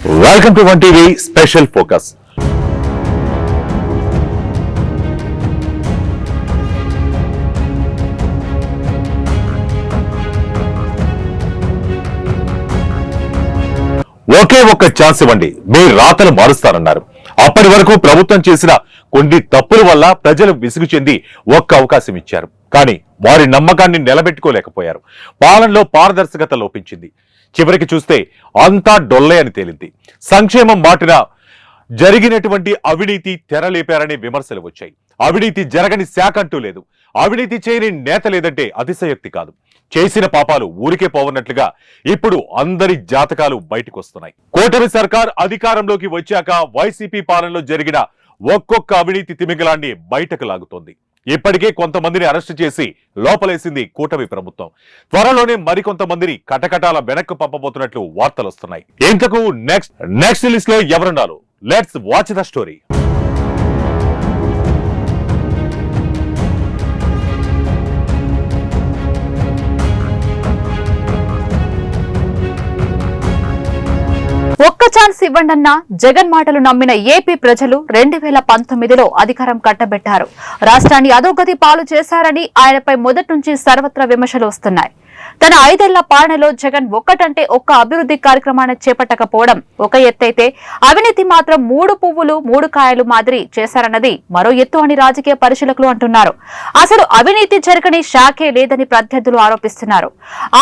Welcome to 1 TV special focus. ఒకే ఒక్క chance ఇవ్వండి, మీ రాతలు మారుస్తారన్నారు. అప్పటి వరకు ప్రభుత్వం చేసిన కొన్ని తప్పుల వల్ల ప్రజలు విసుగు చెంది ఒక్క అవకాశం ఇచ్చారు. కానీ వారి నమ్మకాన్ని నిలబెట్టుకోలేకపోయారు. పాలనలో పారదర్శకత లోపించింది. చివరికి చూస్తే అంతా డొల్లే అని తేలింది. సంక్షేమం మాటిన జరిగినటువంటి అవినీతి తెరలేపారనే విమర్శలు వచ్చాయి. అవినీతి జరగని శాఖ అంటూ లేదు, అవినీతి చేయని నేత లేదంటే అతిశయోక్తి కాదు. చేసిన పాపాలు ఊరికే పోవన్నట్లుగా ఇప్పుడు అందరి జాతకాలు బయటకు వస్తున్నాయి. కూటమి సర్కార్ అధికారంలోకి వచ్చాక వైసీపీ పాలనలో జరిగిన ఒక్కొక్క అవినీతి తిమింగలాన్ని బయటకు లాగుతోంది. ఇప్పటికే కొంతమందిని అరెస్టు చేసి లోపలేసింది కూటమి ప్రభుత్వం. త్వరలోనే మరికొంతమందిని కటకటాల వెనక్కు పంపబోతున్నట్లు వార్తలు వస్తున్నాయి. ఇంతకు నెక్స్ట్ లిస్ట్ లో ఎవరున్నారు? Let's watch the story. ఒక్క ఛాన్స్ ఇవ్వండన్న జగన్ మాటలు నమ్మిన ఏపీ ప్రజలు 2019లో అధికారం కట్టబెట్టారు. రాష్ట్రాన్ని అధోగతి పాలు చేశారని ఆయనపై మొదటి నుంచి సర్వత్రా విమర్శలు వస్తున్నాయి. తన 5 ఏళ్ల పాలనలో జగన్ ఒక్కటంటే ఒక్క అభివృద్ధి కార్యక్రమాన్ని చేపట్టకపోవడం ఒక ఎత్తైతే, అవినీతి మాత్రం 3 పువ్వులు 3 కాయలు మాదిరి చేశారన్నది మరో ఎత్తు అని రాజకీయ పరిశీలకులు అంటున్నారు. అసలు అవినీతి జరగని శాఖే లేదని ప్రత్యర్థులు ఆరోపిస్తున్నారు.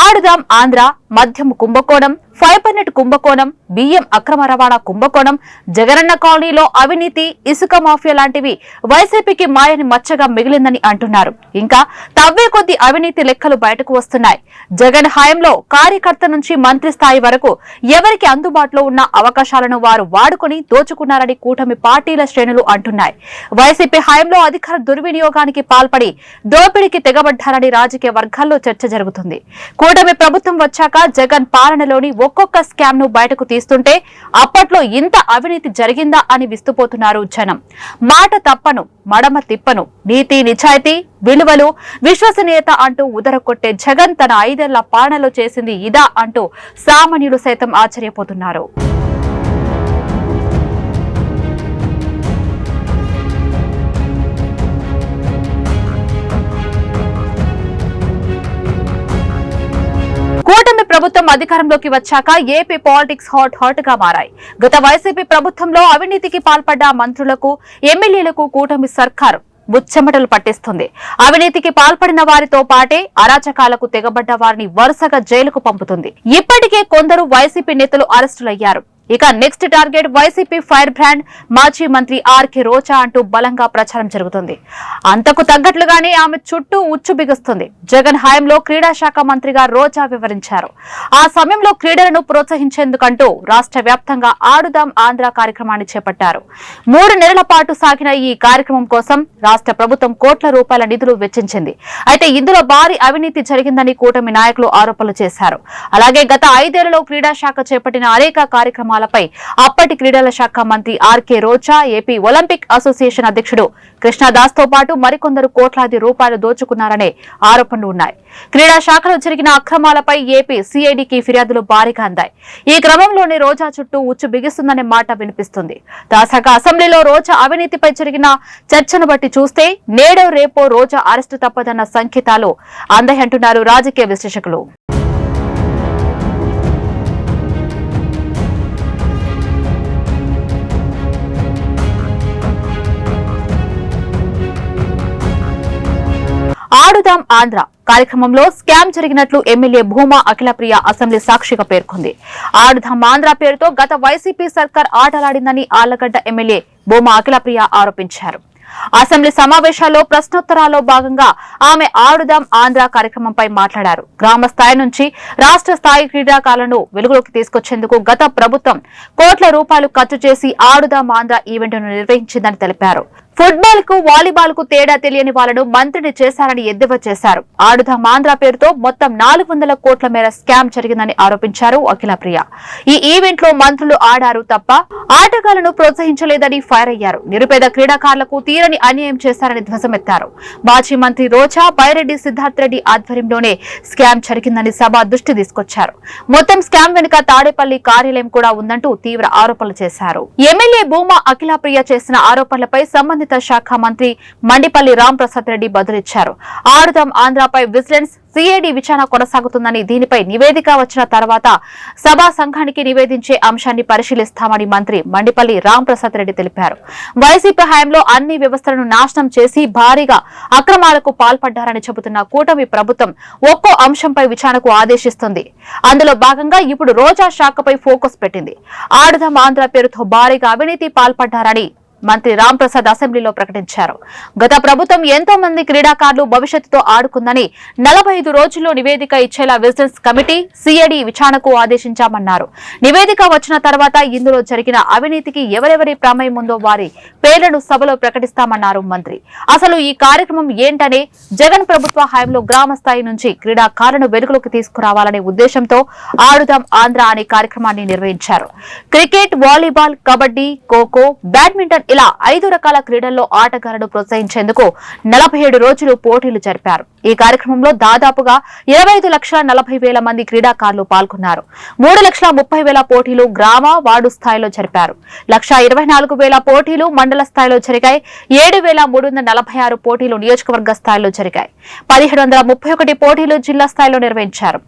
ఆడుదాం ఆంధ్ర, మద్యం కుంభకోణం, ఫైబర్ నెట్ కుంభకోణం, బియ్యం అక్రమ రవాణా కుంభకోణం, జగనన్న కాలనీలో అవినీతి, ఇసుక మాఫియా లాంటివి వైసీపీకి మాయని మచ్చగా మిగిలిందని అంటున్నారు. ఇంకా తవ్వే కొద్ది అవినీతి లెక్కలు బయటకు వస్తున్నాయి. జగన్ హయాంలో కార్యకర్త నుంచి మంత్రి స్థాయి వరకు ఎవరికి అందుబాటులో ఉన్న అవకాశాలను వారు వాడుకుని దోచుకున్నారని కూటమి పార్టీల శ్రేణులు అంటున్నాయి. వైసీపీ హయాంలో అధికార దుర్వినియోగానికి పాల్పడి దోపిడీకి తెగబడ్డారని రాజకీయ వర్గాల్లో చర్చ జరుగుతుంది. కూటమి ప్రభుత్వం వచ్చాక జగన్ పాలనలోని ఒక్కొక్క స్కామ్ ను బయటకు తీస్తుంటే అప్పట్లో ఇంత అవినీతి జరిగిందా అని విస్తుపోతున్నారు జనం. మాట తప్పను, మడమ తిప్పను, నీతి నిజాయితీ, విలువలు, విశ్వసనీయత అంటూ ఉదరకొట్టే జగన్ తన 5 ఏళ్ల పాలనలో చేసింది ఇదా అంటూ సామాన్యులు సైతం ఆశ్చర్యపోతున్నారు. కూటమి ప్రభుత్వం అధికారంలోకి వచ్చాక ఏపీ పాలిటిక్స్ హాట్ గా మారాయి. గత వైసీపీ ప్రభుత్వంలో అవినీతికి పాల్పడ్డ మంత్రులకు, ఎమ్మెల్యేలకు కూటమి సర్కారు ముచ్చెమటలు పట్టిస్తుంది. అవినీతికి పాల్పడిన వారితో పాటే అరాచకాలకు తెగబడ్డ వారిని వరుసగా జైలుకు పంపుతుంది. ఇప్పటికే కొందరు వైసీపీ నేతలు అరెస్టులయ్యారు. ఇక next target YCP fire brand మాజీ మంత్రి ఆర్కే రోజా అంటూ బలంగా ప్రచారం జరుగుతుంది. అంతకు తగ్గట్లుగానే ఆమె చుట్టూ ఉచ్చు బిగుస్తుంది. జగన్ హయాంలో క్రీడా శాఖ మంత్రిగా రోజా వివరించారు. ఆ సమయంలో క్రీడలను ప్రోత్సహించేందుకంటూ రాష్ట్ర వ్యాప్తంగా ఆడుదాం ఆంధ్ర కార్యక్రమాన్ని చేపట్టారు. 3 నెలల పాటు సాగిన ఈ కార్యక్రమం కోసం రాష్ట్ర ప్రభుత్వం కోట్ల రూపాయల నిధులు వెచ్చించింది. అయితే ఇందులో భారీ అవినీతి జరిగిందని కూటమి నాయకులు ఆరోపణలు చేశారు. అలాగే గత 5 ఏళ్లలో క్రీడా శాఖ చేపట్టిన అనేక కార్యక్రమాలపై అప్పటి క్రీడల శాఖ మంత్రి ఆర్కే రోజా, ఏపీ ఒలింపిక్ అసోసియేషన్ అధ్యక్షుడు కృష్ణదాస్ తో పాటు మరికొందరు కోట్లాది రూపాయలు దోచుకున్నారనే ఆరోపణలు ఉన్నాయి. క్రీడా శాఖలో జరిగిన అక్రమాలపై ఏపీ సిఐడికి ఫిర్యాదులు భారీగా అందాయి. ఈ క్రమంలోనే రోజా చుట్టూ ఉచ్చు బిగిస్తుందనే మాట వినిపిస్తుంది. తాజాగా అసెంబ్లీలో రోజా అవినీతిపై జరిగిన చర్చను బట్టి చూస్తే నేడో రేపో రోజా అరెస్టు తప్పదన్న సంకేతాలు అందాయంటున్నారు రాజకీయ విశ్లేషకులు. ఆడుదాం ఆంధ్ర కార్యక్రమంలో స్కామ్ జరిగినట్లు ఎమ్మెల్యే భూమా అఖిలప్రియ అసెంబ్లీ సాక్షిగా పేర్కొంది. ఆడుదాం ఆంధ్ర పేరుతో గత వైసీపీ సర్కార్ ఆటలాడిందని ఆళ్లగడ్డ ఎమ్మెల్యే భూమా అఖిలప్రియ ఆరోపించారు. అసెంబ్లీ సమావేశాల్లో ప్రశ్నోత్తరాల్లో భాగంగా ఆమె ఆడుదాం ఆంధ్ర కార్యక్రమంపై మాట్లాడారు. గ్రామ స్థాయి నుంచి రాష్ట్ర స్థాయి క్రీడాకారులను వెలుగులోకి తీసుకొచ్చేందుకు గత ప్రభుత్వం కోట్ల రూపాయలు ఖర్చు చేసి ఆడుదాం ఆంధ్ర ఈవెంట్ను నిర్వహించిందని తెలిపారు. ఫుట్బాల్ కు వాలీబాల్ కు తేడా తెలియని వాళ్లను మంత్రిని చేశారని ఎద్దేవా చేశారు. ఆడుదాం ఆంధ్ర పేరుతో మొత్తం 400 కోట్ల మేర స్కామ్ జరిగిందని ఆరోపించారు అఖిలప్రియ. ఈ ఈవెంట్ లో మంత్రులు ఆడారు తప్ప ఆటగాళ్లను ప్రోత్సహించలేదని ఫైర్ అయ్యారు. నిరుపేద క్రీడాకారులకు తీరని అన్యాయం చేశారని ధ్వజమెత్తారు. మాజీ మంత్రి రోజా, బైరెడ్డి సిద్ధార్థ్ రెడ్డి ఆధ్వర్యంలోనే స్కామ్ జరిగిందని సభ దృష్టి తీసుకొచ్చారు. మొత్తం స్కామ్ వెనుక తాడేపల్లి కార్యాలయం కూడా ఉందంటూ తీవ్ర ఆరోపణలు చేశారు. ఎమ్మెల్యే భూమా అఖిలప్రియ చేసిన ఆరోపణలపై సంబంధిత శాఖ మంత్రి మండిపల్లి రాంప్రసాద్ రెడ్డి బదులిచ్చారు. ఆడుదాం ఆంధ్రపై విజిలెన్స్ సిఐడి విచారణ కొనసాగుతుందని, దీనిపై నివేదిక వచ్చిన తర్వాత సభా సంఘానికి నివేదించే అంశాన్ని పరిశీలిస్తామని మంత్రి మండిపల్లి రాంప్రసాద్ రెడ్డి తెలిపారు. వైసీపీ హయాంలో అన్ని వ్యవస్థలను నాశనం చేసి భారీగా అక్రమాలకు పాల్పడ్డారని చెబుతున్న కూటమి ప్రభుత్వం ఒక్కో అంశంపై విచారణకు ఆదేశిస్తుంది. అందులో భాగంగా ఇప్పుడు రోజా శాఖపై ఫోకస్ పెట్టింది. ఆడుదాం ఆంధ్ర పేరుతో భారీగా అవినీతి పాల్పడ్డారని మంత్రి రాంప్రసాద్ అసెంబ్లీలో ప్రకటించారు. గత ప్రభుత్వం ఎంతో మంది క్రీడాకారులు భవిష్యత్తుతో ఆడుకుందని 45 రోజుల్లో నివేదిక ఇచ్చేలా విజిలెన్స్ కమిటీ సిఐడి విచారణకు ఆదేశించామన్నారు. నివేదిక వచ్చిన తర్వాత ఇందులో జరిగిన అవినీతికి ఎవరెవరి ప్రమేయం ఉందో వారి పేర్లను సభలో ప్రకటిస్తామన్నారు మంత్రి. అసలు ఈ కార్యక్రమం ఏంటనే జగన్ ప్రభుత్వ హయాంలో గ్రామ స్థాయి నుంచి క్రీడాకారులను వెలుగులోకి తీసుకురావాలనే ఉద్దేశంతో ఆడుదాం ఆంధ్ర అనే కార్యక్రమాన్ని నిర్వహించారు. Cricket, volleyball, kabaddi, kho kho, badminton ఇలా 5 రకాల క్రీడల్లో ఆటగాళ్లను ప్రోత్సహించేందుకు 47 రోజులు పోటీలు జరిపారు. ఈ కార్యక్రమంలో దాదాపుగా 25,40,000 మంది క్రీడాకారులు పాల్గొన్నారు. 3,30,000 పోటీలు గ్రామ, వార్డు స్థాయిలో జరిపారు. 1,24,000 పోటీలు మండల స్థాయిలో జరిగాయి. 7,346 పోటీలు నియోజకవర్గ స్థాయిలో జరిగాయి. 1,731 పోటీలు జిల్లా స్థాయిలో నిర్వహించారు.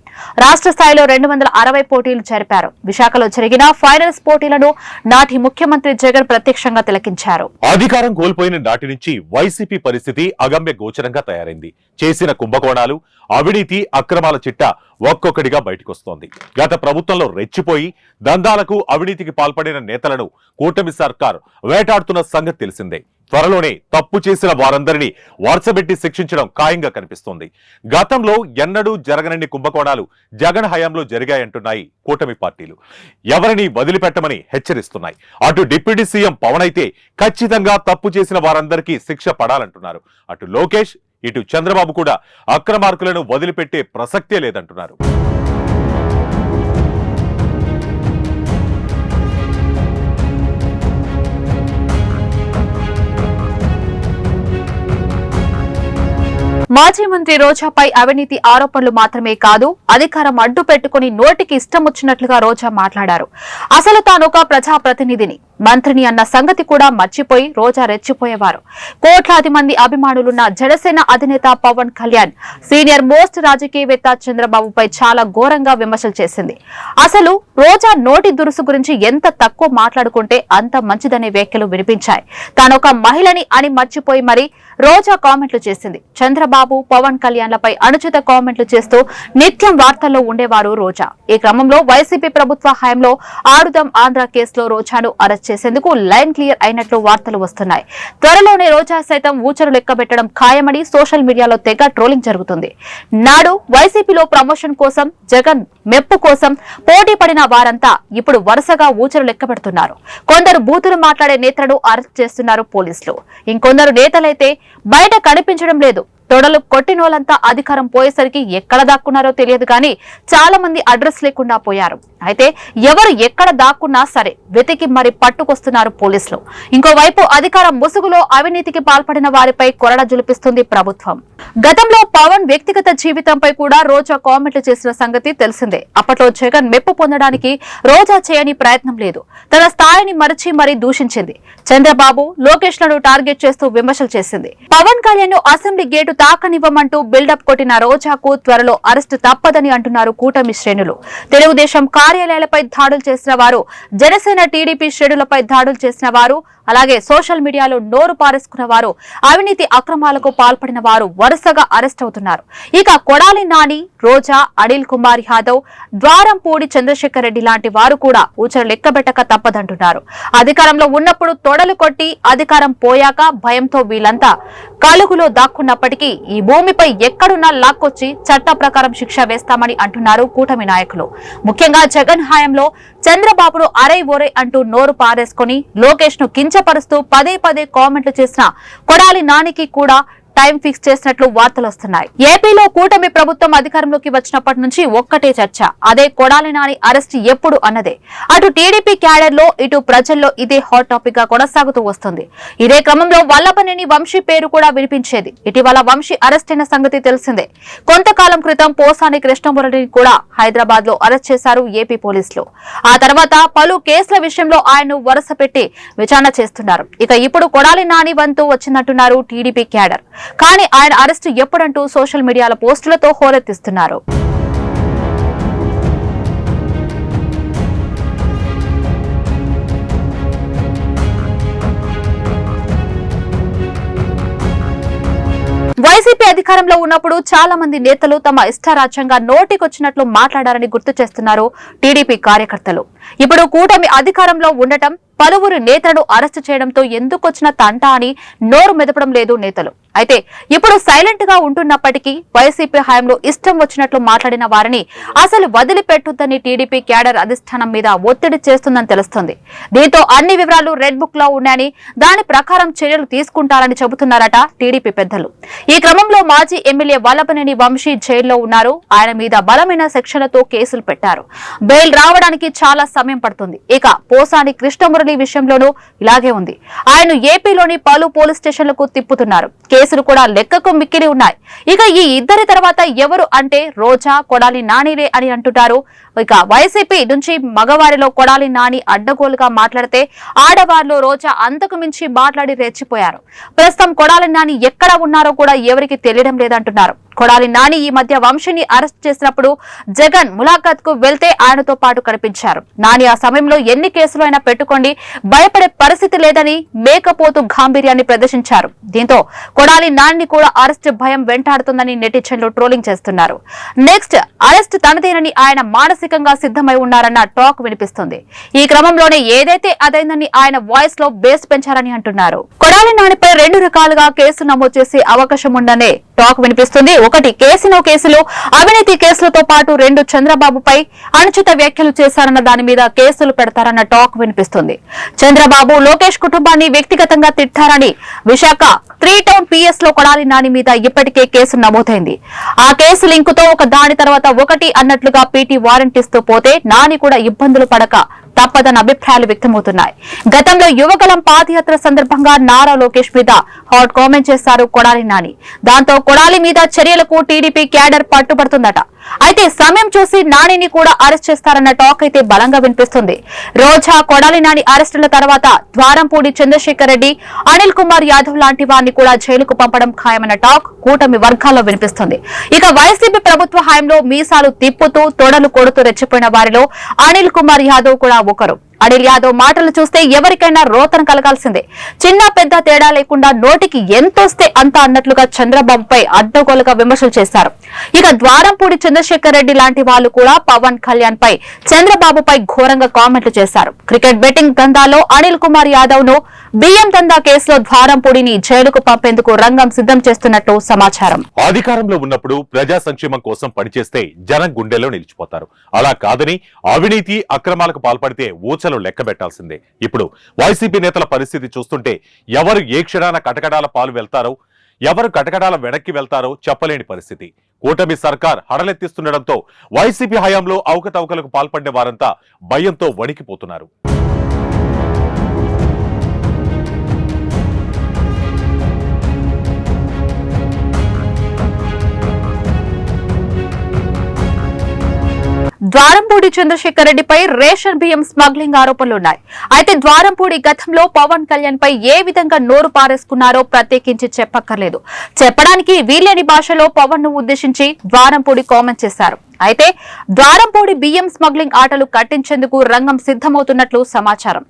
రాష్ట్ర స్థాయిలో 260 పోటీలు జరిపారు. విశాఖలో జరిగిన ఫైనల్స్ పోటీలను నాటి ముఖ్యమంత్రి జగన్ ప్రత్యక్షంగా తిలకించారు. అధికారం కోల్పోయిన నాటి నుంచి వైసీపీ పరిస్థితి అగమ్య గోచరంగా తయారైంది. చేసిన కుంభకోణాలు, అవినీతి, అక్రమాల చిట్టా ఒక్కొక్కటిగా బయటకొస్తోంది. గత ప్రభుత్వంలో రెచ్చిపోయి దందాలకు, అవినీతికి పాల్పడిన నేతలను కూటమి సర్కార్ వేటాడుతున్న సంగతి తెలిసిందే. త్వరలోనే తప్పు చేసిన వారందరినీ వరుసబెట్టి శిక్షించడం ఖాయంగా కనిపిస్తోంది. గతంలో ఎన్నడూ జరగనన్ని కుంభకోణాలు జగన్ హయాంలో జరిగాయంటున్నాయి కూటమి పార్టీలు. ఎవరిని వదిలిపెట్టమని హెచ్చరిస్తున్నాయి. అటు డిప్యూటీ సీఎం పవన్ అయితే ఖచ్చితంగా తప్పు చేసిన వారందరికీ శిక్ష పడాలంటున్నారు. అటు లోకేష్, ఇటు చంద్రబాబు కూడా అక్రమార్కులను వదిలిపెట్టే ప్రసక్తే లేదంటున్నారు. మాజీ మంత్రి రోజాపై అవినీతి ఆరోపణలు మాత్రమే కాదు, అధికారం అడ్డు పెట్టుకుని నోటికి ఇష్టం వచ్చినట్లుగా రోజా మాట్లాడారు. అసలు తాను ఒక ప్రజాప్రతినిధిని, మంత్రిని అన్న సంగతి కూడా మర్చిపోయి రోజా రెచ్చిపోయేవారు. కోట్లాది మంది అభిమానులున్న జనసేన అధినేత పవన్ కళ్యాణ్, సీనియర్ మోస్ట్ రాజకీయవేత్త చంద్రబాబుపై చాలా ఘోరంగా విమర్శలు చేసింది. అసలు రోజా నోటి దురుసు గురించి ఎంత తక్కువ మాట్లాడుకుంటే అంత మంచిదనే వ్యాఖ్యలు వినిపించాయి. తానొక మహిళని అని మర్చిపోయి మరి రోజా కామెంట్లు చేసింది. చంద్రబాబు, పవన్ కళ్యాణ్లపై అనుచిత కామెంట్లు చేస్తూ నిత్యం వార్తల్లో ఉండేవారు రోజా. ఈ క్రమంలో వైసీపీ ప్రభుత్వ హయాంలో ఆడుదాం ఆంధ్ర కేసులో రోజాను అరెస్ట్ చేసేందుకు లైన్ క్లియర్ అయినట్లు వార్తలు వస్తున్నాయి. త్వరలోనే రోజా సైతం ఊచరు లెక్కబెట్టడం ఖాయమని సోషల్ మీడియాలో తెగ ట్రోలింగ్ జరుగుతుంది. నాడు వైసీపీలో ప్రమోషన్ కోసం, జగన్ మెప్పు కోసం పోటీ పడిన వారంతా ఇప్పుడు వరుసగా ఊచరు లెక్కబెడుతున్నారు. కొందరు బూతులు మాట్లాడే నేతలను అరెస్ట్ చేస్తున్నారు పోలీసులు. ఇంకొందరు నేతలైతే బయట కనిపించడం లేదు. తొడలు కొట్టినోళ్ళంతా అధికారం పోయేసరికి ఎక్కడ దాక్కున్నారో తెలియదు కానీ చాలా మంది అడ్రస్ లేకుండా పోయారు. అయితే ఎవరు ఎక్కడ దాక్కున్నా సరే వెతికి మరి పట్టుకొస్తున్నారు పోలీసులు. ఇంకోవైపు అధికారం ముసుగులో అవినీతికి పాల్పడిన వారిపై కొరడ జులిపిస్తుంది ప్రభుత్వం. గతంలో పవన్ వ్యక్తిగత జీవితంపై కూడా రోజా కామెంట్లు చేసిన సంగతి తెలిసిందే. అప్పట్లో జగన్ మెప్పు పొందడానికి రోజా చేయని ప్రయత్నం లేదు. తన స్థాయిని మరిచి మరీ దూషించింది. చంద్రబాబు, లోకేష్ లను టార్గెట్ చేస్తూ విమర్శలు చేసింది. పవన్ కళ్యాణ్ ను అసెంబ్లీ గేటు తాకనివ్వమంటూ బిల్డప్ కొట్టిన రోజాకు త్వరలో అరెస్టు తప్పదని అంటున్నారు కూటమి శ్రేణులు. తెలుగుదేశం కార్యాలయాలపై దాడులు చేసిన వారు, జనసేన టీడీపీ శ్రేణులపై దాడులు చేసిన వారు, అలాగే సోషల్ మీడియాలో నోరు పారేసుకున్న వారు, అవినీతి అక్రమాలకు పాల్పడిన వారు వరుసగా అరెస్ట్ అవుతున్నారు. ఇక కొడాలి నాని, రోజా, అనిల్ కుమార్ యాదవ్, ద్వారంపూడి చంద్రశేఖర్ రెడ్డి లాంటి వారు కూడా ఊచలు లెక్కబెట్టక తప్పదంటున్నారు. అధికారంలో ఉన్నప్పుడు తొడలు కొట్టి, అధికారం పోయాక భయంతో వీళ్ళంతా కలుగులో దాక్కున్నప్పటికీ నానికి ఈ భూమిపై ఎక్కడున్నా లాక్కొచ్చి చట్ట ప్రకారం శిక్ష వేస్తామని అంటున్నారు కూటమి నాయకులు. ముఖ్యంగా జగన్ హయాంలో చంద్రబాబును అరై ఓరై అంటూ నోరు పారేసుకుని లోకేష్ ను కించపరుస్తూ పదే పదే కామెంట్లు చేసిన కొడాలి నానికి కూడా టైం ఫిక్స్ చేసినట్లు వార్తలు వస్తున్నాయి. ఏపీలో కూటమి ప్రభుత్వం అధికారంలోకి వచ్చినప్పటి నుంచి ఒక్కటే చర్చ, అదే కొడాలి నాని అరెస్ట్ ఎప్పుడు అన్నదే. అటు టీడీపీ క్యాడర్ లో ఇటు ప్రజల్లో ఇదే హాట్ టాపిక్ గా కొనసాగుతూ వస్తుంది. ఇదే క్రమంలో వల్లభనేని వంశీ పేరు కూడా వినిపించేది. ఇటీవల వంశీ అరెస్ట్ అయిన సంగతి తెలిసిందే. కొంతకాలం క్రితం పోసాని కృష్ణమురళిని కూడా హైదరాబాద్ లో అరెస్ట్ చేశారు ఏపీ పోలీసులు. ఆ తర్వాత పలు కేసుల విషయంలో ఆయన్ను వరుస పెట్టి విచారణ చేస్తున్నారు. ఇక ఇప్పుడు కొడాలి నాని వంతు వచ్చినట్టున్నారు టీడీపీ క్యాడర్. కానీ ఆయన అరెస్టు ఎప్పుడంటూ సోషల్ మీడియాలో పోస్టులతో హోరెత్తిస్తున్నారు. వైసీపీ అధికారంలో ఉన్నప్పుడు చాలా మంది నేతలు తమ ఇష్టారాజ్యంగా నోటికొచ్చినట్లు మాట్లాడారని గుర్తు చేస్తున్నారు టీడీపీ కార్యకర్తలు. ఇప్పుడు కూటమి అధికారంలో ఉండటం, పలువురు నేతలను అరెస్టు చేయడంతో ఎందుకొచ్చిన తంట అని నోరు మెదపడం లేదు నేతలు. అయితే ఇప్పుడు సైలెంట్ గా ఉంటున్నప్పటికీ వైసీపీ హయాంలో ఇష్టం వచ్చినట్లు మాట్లాడిన వారిని అసలు వదిలిపెట్టొద్దని టీడీపీ క్యాడర్ అధిష్టానం మీద ఒత్తిడి చేస్తుందని తెలుస్తుంది. దీంతో అన్ని వివరాలు రెడ్ బుక్ లో ఉన్నాయని, దాని ప్రకారం చర్యలు తీసుకుంటారని చెబుతున్నారట టీడీపీ పెద్దలు. ఈ క్రమంలో మాజీ ఎమ్మెల్యే వల్లభనేని వంశీ జైల్లో ఉన్నారు. ఆయన మీద బలమైన సెక్షన్లతో కేసులు పెట్టారు. బెయిల్ రావడానికి చాలా సమయం పడుతుంది. ఇక పోసాని కృష్ణమురళి విషయంలోనూ ఇలాగే ఉంది. ఆయన ఏపీలోని పలు పోలీస్ స్టేషన్లకు తిప్పుతున్నారు. కేసులు కూడా లెక్కకు మిక్కిలి ఉన్నాయి. ఇక ఈ ఇద్దరి తర్వాత ఎవరు అంటే రోజా, కొడాలి నానిలే అని అంటున్నారు. ఇక వైసీపీ నుంచి మగవారిలో కొడాలి నాని అడ్డగోలుగా మాట్లాడితే, ఆడవారిలో రోజా అంతకు మించి మాట్లాడి రెచ్చిపోయారు. ప్రస్తుతం కొడాలి నాని ఎక్కడ ఉన్నారో కూడా ఎవరికి తెలియడం లేదంటున్నారు. కొడాలి నాని ఈ మధ్య వంశీని అరెస్ట్ చేసినప్పుడు జగన్ ములాఖాత్ కు వెళ్తే ఆయనతో పాటు కనిపించారు. నాని ఆ సమయంలో ఎన్ని కేసులు అయినా పెట్టుకోండి, భయపడే పరిస్థితి లేదని మేకపోతు గాంభీర్యాన్ని ప్రదర్శించారు. దీంతో కొడాలి నాని కూడా అరెస్ట్ భయం వెంటాడుతుందని నెటిజన్లు ట్రోలింగ్ చేస్తున్నారు. నెక్స్ట్ అరెస్ట్ తనదేనని ఆయన మానసికంగా సిద్ధమై ఉన్నారన్న టాక్ వినిపిస్తుంది. ఈ క్రమంలోనే ఏదైతే అదైందని ఆయన వాయిస్ లో బేస్ పెంచారని అంటున్నారు. కొడాలి నానిపై 2 రకాలుగా కేసు నమోదు చేసే అవకాశం ఉందనే టాక్ వినిపిస్తుంది. ఒకటి కేసినో కేసులు, అవినీతి కేసులతో పాటు 2 చంద్రబాబుపై అనుచిత వ్యాఖ్యలు చేశారన్న దాని మీద కేసులు పెడతారన్న టాక్ వినిపిస్తుంది. చంద్రబాబు లోకేష్ కుటుంబాన్ని వ్యక్తిగతంగా తిట్టారని విశాఖ 3 టౌన్ PS లో కొడాలి నాని మీద ఇప్పటికే కేసు నమోదైంది. ఆ కేసు లింకుతో ఒక దాని తర్వాత ఒకటి అన్నట్లుగా పీటీ వారెంట్ ఇస్తూ పోతే నాని కూడా ఇబ్బందులు పడక తప్పదన్న అభిప్రాయాలు వ్యక్తమవుతున్నాయి. గతంలో యువగలం పాదయాత్ర సందర్భంగా నారా లోకేష్ మీద హాట్ కామెంట్ చేశారు కొడాలి నాని. దాంతో కొడాలి మీద చర్యలకు టీడీపీ క్యాడర్ పట్టుబడుతుందట. అయితే సమయం చూసి నానిని కూడా అరెస్ట్ చేస్తారన్న టాక్ అయితే బలంగా వినిపిస్తుంది. రోజా, కొడాలి నాని అరెస్టుల తర్వాత ద్వారంపూడి చంద్రశేఖర్ రెడ్డి, అనిల్ కుమార్ యాదవ్ లాంటి వారిని కూడా జైలుకు పంపడం ఖాయమన్న టాక్ కూటమి వర్గాల్లో వినిపిస్తుంది. ఇక వైసీపీ ప్రభుత్వ హయాంలో మీసాలు తిప్పుతూ తొడలు కొడుతూ రెచ్చిపోయిన వారిలో అనిల్ కుమార్ యాదవ్ కూడా ఒకరు. అనిల్ యాదవ్ మాటలు చూస్తే ఎవరికైనా రోతన కలగాల్సిందే. చిన్న పెద్ద తేడా లేకుండా నోటికి ఎంతొస్తే అంత అన్నట్లుగా చంద్రబాబుపై అడ్డగోలుగా విమర్శలు చేశారు. ఇక ద్వారంపూడి చంద్రశేఖర్ రెడ్డి లాంటి వాళ్ళు కూడా పవన్ కళ్యాణ్ పై, చంద్రబాబుపై ఘోరంగా కామెంట్లు చేశారు. క్రికెట్ బెట్టింగ్ దందాలో అనిల్ కుమార్ యాదవ్ ను, బియ్యం దందా కేసులో ద్వారంపూడిని జైలుకు పంపేందుకు రంగం సిద్ధం చేస్తున్నట్టు సమాచారం. అధికారంలో ఉన్నప్పుడు ప్రజా సంక్షేమం కోసం పనిచేస్తే జనం గుండెల్లో నిలిచిపోతారు. అలా కాదని అవినీతి అక్రమాలకు పాల్పడితే ఊచలు లెక్క పెట్టాల్సిందే. ఇప్పుడు వైసీపీ నేతల పరిస్థితి చూస్తుంటే ఎవరు ఏ క్షణాన కటకడాల పాలు వెళ్తారో, ఎవరు కటకడాల వెనక్కి వెళ్తారో చెప్పలేని పరిస్థితి. కూటమి సర్కార్ హడలెత్తిస్తుండటంతో వైసీపీ హయాంలో అవకతవకలకు పాల్పడిన వారంతా భయంతో వణికిపోతున్నారు. ద్వారంపూడి చంద్రశేఖర్ రెడ్డిపై రేషన్ బియ్యం స్మగ్లింగ్ ఆరోపణలున్నాయి. అయితే ద్వారంపూడి గతంలో పవన్ కళ్యాణ్ పై ఏ విధంగా నోరు పారేసుకున్నారో ప్రత్యేకించి చెప్పక్కర్లేదు. చెప్పడానికి వీలేని భాషలో పవన్ ను ఉద్దేశించి ద్వారంపూడి కామెంట్ చేశారు. అయితే ద్వారంపూడి బియ్యం స్మగ్లింగ్ ఆటలు కట్టించేందుకు రంగం సిద్ధమవుతున్నట్లు సమాచారం.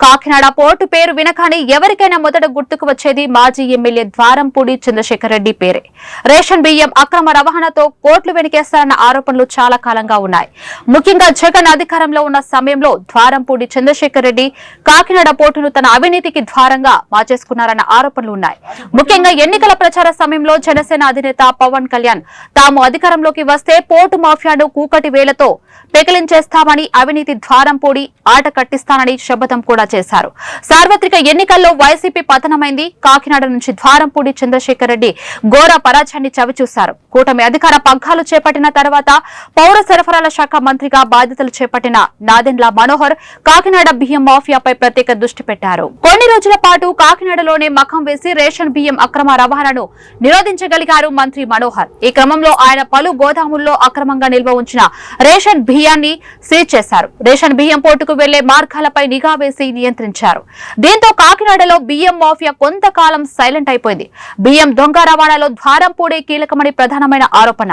కాకినాడ పోర్టు పేరు వినగానే ఎవరికైనా మొదట గుర్తుకు వచ్చేది మాజీ ఎమ్మెల్యే ద్వారంపూడి చంద్రశేఖర్ రెడ్డి పేరే. రేషన్ బియ్యం అక్రమ రవాణాతో కోట్లు వెనకేస్తారన్న ఆరోపణలు చాలా కాలంగా ఉన్నాయి. ముఖ్యంగా జగన్ అధికారంలో ఉన్న సమయంలో ద్వారంపూడి చంద్రశేఖర్ రెడ్డి కాకినాడ పోర్టును తన అవినీతికి ద్వారంగా మార్చేసుకున్నారన్న ఆరోపణలు ఉన్నాయి. ముఖ్యంగా ఎన్నికల ప్రచార సమయంలో జనసేన అధినేత పవన్ కళ్యాణ్ తాము అధికారంలోకి వస్తే పోర్టు మాఫియాను కూకటి వేలతో పెకిలించేస్తామని, అవినీతి ద్వారంపూడి ఆట కట్టిస్తానని శపథం కూడా చేశారు. సార్వత్రిక ఎన్నికల్లో వైసీపీ పతనమైంది. కాకినాడ నుంచి ద్వారంపూడి చంద్రశేఖర్ రెడ్డి ఘోర పరాజయాన్ని చవిచూశారు. కూటమి అధికార పగ్గాలు చేపట్టిన తర్వాత పౌర సరఫరాల శాఖ మంత్రిగా బాధ్యతలు చేపట్టిన నాదెండ్ల మనోహర్ కాకినాడ బియ్యం మాఫియాపై ప్రత్యేక దృష్టి పెట్టారు. కొన్ని రోజుల పాటు కాకినాడలోనే మఖం వేసి రేషన్ బియ్యం అక్రమ రవాణాను నిరోధించగలిగారు మంత్రి మనోహర్. ఈ క్రమంలో ఆయన పలు గోదాముల్లో అక్రమంగా నిల్వ ఉంచిన రేషన్ బియ్యాన్ని సీజ్ చేశారు. రేషన్ బియ్యం పోర్టుకు వెళ్లే మార్గాలపై నిఘా వేసి నియంత్రించారు. దీంతో కాకినాడలో బియ్యం మాఫియా కొంతకాలం సైలెంట్ అయిపోయింది. బియ్యం దొంగ రవాణాలో ద్వారంపూడి కీలకమని ప్రధానమైన ఆరోపణ.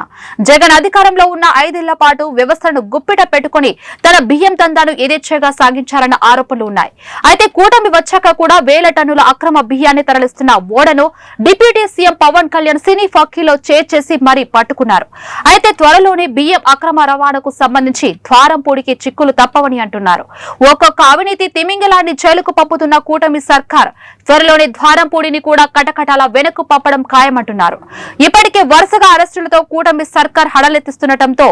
జగన్ అధికారంలో ఉన్న 5 ఏళ్ల పాటు వ్యవస్థను గుప్పిట పెట్టుకుని తన బియ్యం దందాను యథేచ్ఛగా సాగించారన్న ఆరోపణలు ఉన్నాయి. అయితే కూటమి వచ్చాక కూడా వేల టన్నుల అక్రమ బియ్యాన్ని తరలిస్తున్న ఓడను డిప్యూటీ సీఎం పవన్ కళ్యాణ్ సినీ ఫక్కీలో చేర్చేసి మరీ పట్టుకున్నారు. అయితే త్వరలోనే బియ్యం అక్రమ రవాణాకు సంబంధించి ద్వారంపూడికి చిక్కులు తప్పవని అంటున్నారు. ఒక్కొక్క అవినీతి తిమింగలాన్ని జైలుకు పంపుతున్న కూటమి సర్కార్ త్వరలోనే ద్వారంపూడిని కూడా కటకటాల వెనక్కు పంపడం ఖాయమంటున్నారు. ఇప్పటికే వరుసగా అరెస్టులతో కూటమి సర్కార్ హడలెత్తిస్తుండటంతో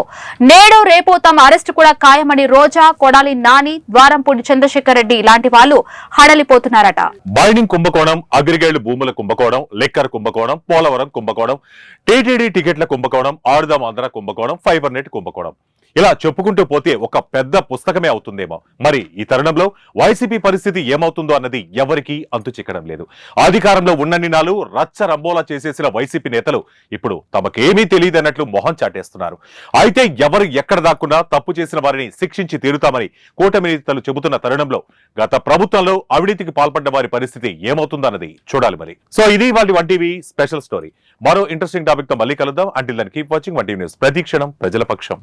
నేడో రేపో తమ అరెస్టు కూడా ఖాయమని రోజా, కొడాలి నాని, ద్వారంపూడి చంద్రశేఖర్ రెడ్డి లాంటి వాళ్ళు హడలిపోతున్నారట. మైనింగ్ కుంభకోణం, అగ్రిగేళ్లు భూముల కుంభకోణం, లెక్కర్ కుంభకోణం, పోలవరం కుంభకోణం, టీటీడీ టికెట్ల కుంభకోణం, ఆడుదాం ఆంధ్ర కుంభకోణం, ఫైబర్ నెట్ కుంభకోణం, ఇలా చెప్పుకుంటూ పోతే ఒక పెద్ద పుస్తకమే అవుతుందేమో. మరి ఈ తరుణంలో వైసీపీ పరిస్థితి ఏమవుతుందో అన్నది ఎవరికీ అంతు చిక్కడం లేదు. అధికారంలో ఉన్నన్ని నాలు రచ్చ రంబోలా చేసేసిన వైసీపీ నేతలు ఇప్పుడు తమకేమీ తెలియదన్నట్లు మొహం చాటేస్తున్నారు. అయితే ఎవరు ఎక్కడ దాక్కున్నా తప్పు చేసిన వారిని శిక్షించి తీరుతామని కూటమి నేతలు చెబుతున్న తరుణంలో గత ప్రభుత్వంలో అవినీతికి పాల్పడ్డ వారి పరిస్థితి ఏమవుతుందో అన్నది చూడాలి. మరి సో ఇది వాళ్ళ 1TV స్పెషల్ స్టోరీ. మరో ఇంట్రెస్టింగ్ టాపిక్ తో మళ్ళీ కలుద్దాం. Until then keep watching 1TV news. ప్రతి క్షణం ప్రజల పక్షం.